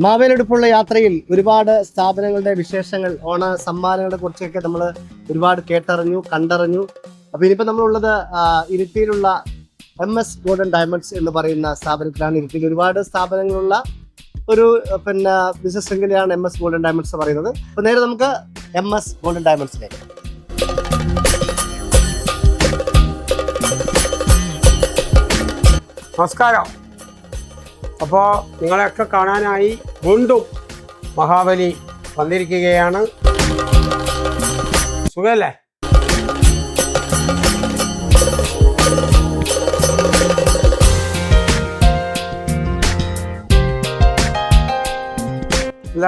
മാവേലിയെടുപ്പുള്ള യാത്രയിൽ ഒരുപാട് സ്ഥാപനങ്ങളുടെ വിശേഷങ്ങൾ, ഓണ സമ്മാനങ്ങളെ കുറിച്ചൊക്കെ നമ്മൾ ഒരുപാട് കേട്ടറിഞ്ഞു, കണ്ടറിഞ്ഞു. അപ്പൊ ഇനിയിപ്പോ നമ്മളുള്ളത് ഇരിട്ടിയിലുള്ള MS ഗോൾഡൻ ഡയമണ്ട്സ് എന്ന് പറയുന്ന സ്ഥാപനത്തിലാണ്. ഇരിട്ടിയിൽ ഒരുപാട് സ്ഥാപനങ്ങളുള്ള ഒരു ബിസിനസ് ശൃംഖലയാണ് MS ഗോൾഡൻ ഡയമണ്ട്സ് പറയുന്നത്. അപ്പൊ നേരെ നമുക്ക് MS ഗോൾഡൻ ഡയമണ്ട്സിലേക്ക്. നമസ്കാരം. അപ്പോൾ നിങ്ങളെയൊക്കെ കാണാനായി വീണ്ടും മഹാബലി വന്നിരിക്കുകയാണ്. സുഖല്ലേ? ഇല്ല,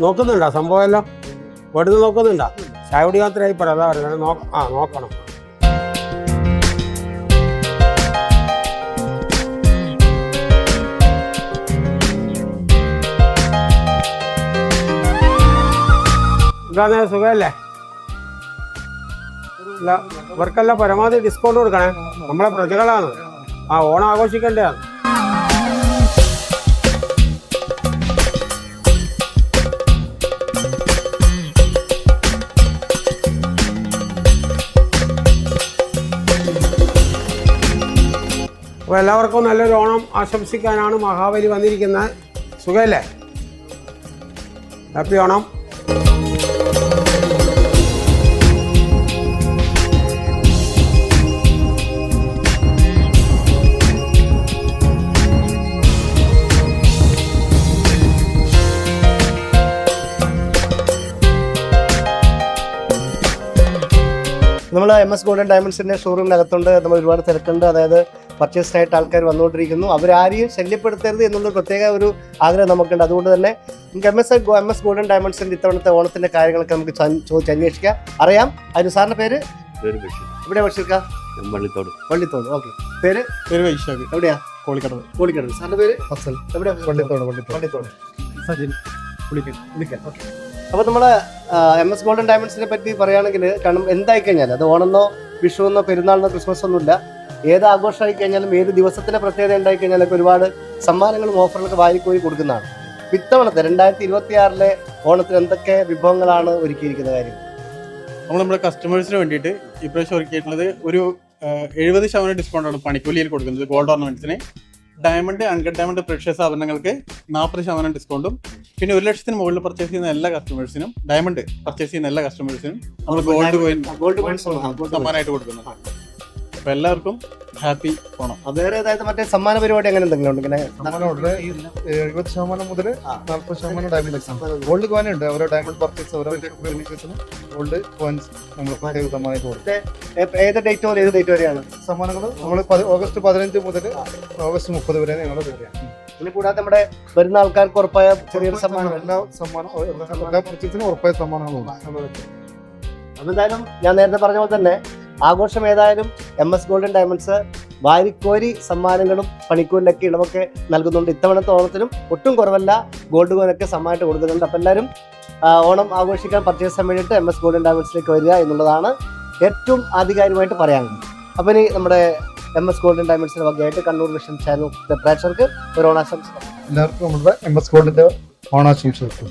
നോക്കുന്നുണ്ടോ സംഭവം എല്ലാം? ഇവിടുന്ന് നോക്കുന്നുണ്ടോ? ചായ കുടി മാത്രമായി പറയാം, അതാ പറയുന്നത്. നോക്കണം. എന്താ സുഖമല്ലേ? ഇല്ല, ഇവർക്കെല്ലാം പരമാവധി ഡിസ്കൗണ്ട് കൊടുക്കണേ. നമ്മളെ പ്രജകളാണ്, ഓണം ആഘോഷിക്കേണ്ടതാണ്. അപ്പോൾ എല്ലാവർക്കും നല്ലൊരു ഓണം ആശംസിക്കാനാണ് മഹാബലി വന്നിരിക്കുന്നത്. സുഖമല്ലേ? ഹാപ്പി ഓണം. നമ്മൾ MS ഗോൾഡൻ ഡയമണ്ട്സിന്റെ ഷോറൂമിനകത്തുണ്ട്. നമ്മൾ ഒരുപാട് തിരക്കുണ്ട്. അതായത് പർച്ചേസിനായിട്ട് ആൾക്കാർ വന്നുകൊണ്ടിരിക്കുന്നു. അവരാരെയും ശല്യപ്പെടുത്തരുത് എന്നുള്ള പ്രത്യേക ഒരു ആഗ്രഹം നമുക്കുണ്ട്. അതുകൊണ്ട് തന്നെ നമുക്ക് MS ഗോൾഡൻ ഡയമണ്ട്സിന്റെ ഇത്തവണത്തെ ഓണത്തിന്റെ കാര്യങ്ങളൊക്കെ നമുക്ക് ചോദിച്ച് അന്വേഷിക്കാം, അറിയാം. അതിന് സാറിന്റെ പേര്? ഇവിടെ ബഷീർക്ക? വള്ളിത്തോട്. ഓക്കെ. പേര് വൈശാഖ്. എവിടെയാ? കോളിക്കടവ്. സാറിന്റെ പേര്? ഫസൽ. എവിടെയാ? വള്ളിത്തോട്. സജിൻ. ഓക്കെ. അപ്പോൾ നമ്മൾ MS ഗോൾഡൻ ഡയമണ്ട്സിനെ പറ്റി പറയുകയാണെങ്കിൽ, കാരണം എന്തായി കഴിഞ്ഞാൽ അത് ഓണമെന്നോ വിഷുവെന്നോ പെരുന്നാളിനോ ക്രിസ്മസ് ഒന്നുമില്ല, ഏത് ആഘോഷമായി കഴിഞ്ഞാലും ഏത് ദിവസത്തിന്റെ പ്രത്യേകത ഉണ്ടായി കഴിഞ്ഞാലൊക്കെ ഒരുപാട് സമ്മാനങ്ങളും ഓഫറുകളൊക്കെ വാരിക്കോരി കൊടുക്കുന്നതാണ്. ഇത്തവണത്തെ 2026 ഓണത്തിന് എന്തൊക്കെ വിഭവങ്ങളാണ് ഒരുക്കിയിരിക്കുന്ന കാര്യം? നമ്മുടെ കസ്റ്റമേഴ്സിന് വേണ്ടിയിട്ട് ഇപ്രാവശ്യം ഒരുക്കിയിട്ടുള്ളത് ഒരു 70% ഡിസ്കൗണ്ടാണ് പണിക്കൂലിയിൽ കൊടുക്കുന്നത്. ഗോൾഡ് ഓർണമെന്റ്സിന്, ഡയമണ്ട്, അൺകട്ട് ഡയമണ്ട്, പ്രഷ്യസ് ആഭരണങ്ങൾക്ക് 40% ഡിസ്കൗണ്ടും, പിന്നെ 1 ലക്ഷത്തിന് മുകളിൽ പർച്ചേസ് ചെയ്യുന്ന എല്ലാ കസ്റ്റമേഴ്സിനും, ഡയമണ്ട് പർച്ചേസ് ചെയ്യുന്ന എല്ലാ കസ്റ്റമേഴ്സിനും നമ്മൾ ഗോൾഡ് കോയിൻ സമ്മാനമായിട്ട് കൊടുക്കുന്നു. അപ്പൊ എല്ലാവർക്കും ഹാപ്പി ഓണം. വേറെ അതായത് മറ്റേ സമ്മാന പരിപാടി അങ്ങനെ എന്തെങ്കിലും ഉണ്ട്? ഇങ്ങനെ 70% മുതൽ 40% ഡയമണ്ട് ഗോൾഡ് കോയിൻ ഉണ്ട്. ഓരോ ഡയമണ്ട് പർച്ചേസ് ഓരോ ഗോൾഡ് കോയിൻസ് നമ്മൾ സമ്മാനമായിട്ട് കൊടുക്കും. ഏത് ഡേറ്റ് മുതൽ ഏത് ഡേറ്റ് വരെയാണ് സമ്മാനങ്ങൾ? നമ്മൾ ഓഗസ്റ്റ് 15 മുതൽ ഓഗസ്റ്റ് 30 വരെ ഞങ്ങൾ തരികയാണ്. ഇതിന് കൂടാതെ നമ്മുടെ വരുന്ന ആൾക്കാർക്ക് ഉറപ്പായ ചെറിയൊരു സമ്മാനം, എല്ലാ പർച്ചേസിനും ഉറപ്പായ സമ്മാനങ്ങളുണ്ട്. അതെന്തായാലും ഞാൻ നേരത്തെ പറഞ്ഞ പോലെ തന്നെ ആഘോഷം ഏതായാലും MS ഗോൾഡൻ ഡയമണ്ട്സ് വാരിക്കോരി സമ്മാനങ്ങളും പണിക്കൂലിനൊക്കെ ഇളവൊക്കെ നൽകുന്നുണ്ട്. ഇത്തവണത്തെ ഓണത്തിനും ഒട്ടും കുറവല്ല, ഗോൾഡ് കോയിനൊക്കെ സമ്മാനമായിട്ട് കൊടുക്കുന്നുണ്ട്. അപ്പം എല്ലാവരും ഓണം ആഘോഷിക്കാൻ പർച്ചേസ് ചെയ്യാൻ വേണ്ടിയിട്ട് MS ഗോൾഡൻ ഡയമണ്ട്സിലേക്ക് വരിക എന്നുള്ളതാണ് ഏറ്റവും ആധികാരികമായിട്ട് പറയാനുള്ളത്. അപ്പം ഇനി നമ്മുടെ MS ഗോൾഡൻ ഡയമണ്ട്സിന്റെ വകയായിട്ട് കണ്ണൂർ വിഷൻ ചാനൽ പ്രേക്ഷകർക്ക് ഒരു ഓണാശംസ. എല്ലാവർക്കും നമ്മുടെ MS ഗോൾഡിന്റെ ഓണാശംസകൾ.